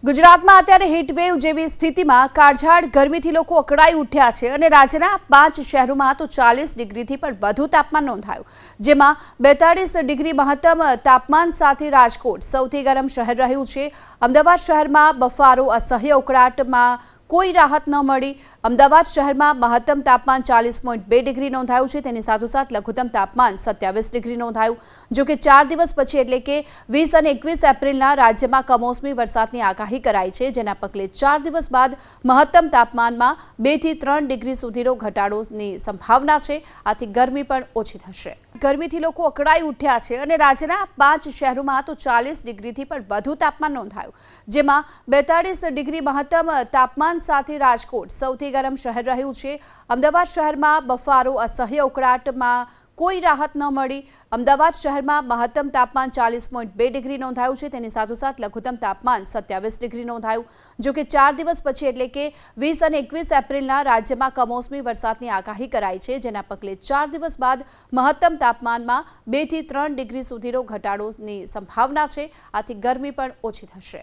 ગુજરાતમાં અત્યારે હીટવેવ જેવી સ્થિતિમાં કાળઝાળ ગરમીથી લોકો અકળાઈ ઉઠ્યા છે અને રાજ્યના 5 શહેરોમાં તો 40 ડિગ્રીથી પણ વધુ તાપમાન નોંધાયું, જેમાં 42 ડિગ્રી મહત્તમ તાપમાન સાથે રાજકોટ સૌથી ગરમ શહેર રહ્યું છે। અમદાવાદ શહેરમાં બફારો અસહ્ય ઉકળાટમાં કોઈ રાહત ન મળી। અમદાવાદ શહેરમાં મહત્તમ તાપમાન 40.2 ડિગ્રી નોંધાયું છે, તેની સાથોસાથ લઘુત્તમ તાપમાન 27 ડિગ્રી નોંધાયું। જો કે 4 દિવસ પછી એટલે કે 20 અને 21 એપ્રિલના રાજ્યમાં કમોસમી વરસાદની આગાહી કરાઈ છે, જેના પગલે 4 દિવસ બાદ મહત્તમ તાપમાનમાં 2 થી 3 ડિગ્રી સુધીનો ઘટાડોની સંભાવના છે। આથી ગરમી પણ ઓછી થશે। ગરમીથી લોકો અકળાઈ ઉઠ્યા છે અને રાજ્યના 5 શહેરોમાં તો 40 ડિગ્રીથી પણ વધુ તાપમાન નોંધાયું, જેમાં 42 ડિગ્રી મહત્તમ તાપમાન સાથે રાજકોટ સૌથી ગરમ શહેર રહ્યું છે। અમદાવાદ શહેરમાં બફારો અસહ્ય ઉકળાટમાં કોઈ રાહત ન મળી। અમદાવાદ શહેરમાં મહત્તમ તાપમાન 40.2 ડિગ્રી નોંધાયું છે, તેની સાથોસાથ લઘુત્તમ તાપમાન 27 ડિગ્રી નોંધાયું। જો કે 4 દિવસ પછી એટલે કે 20 અને 21 એપ્રિલના રાજ્યમાં કમોસમી વરસાદની આગાહી કરાઈ છે, જેના પગલે 4 દિવસ બાદ મહત્તમ તાપમાનમાં 2 થી 3 ડિગ્રી સુધીનો ઘટાડોની સંભાવના છે। આથી ગરમી પણ ઓછી થશે।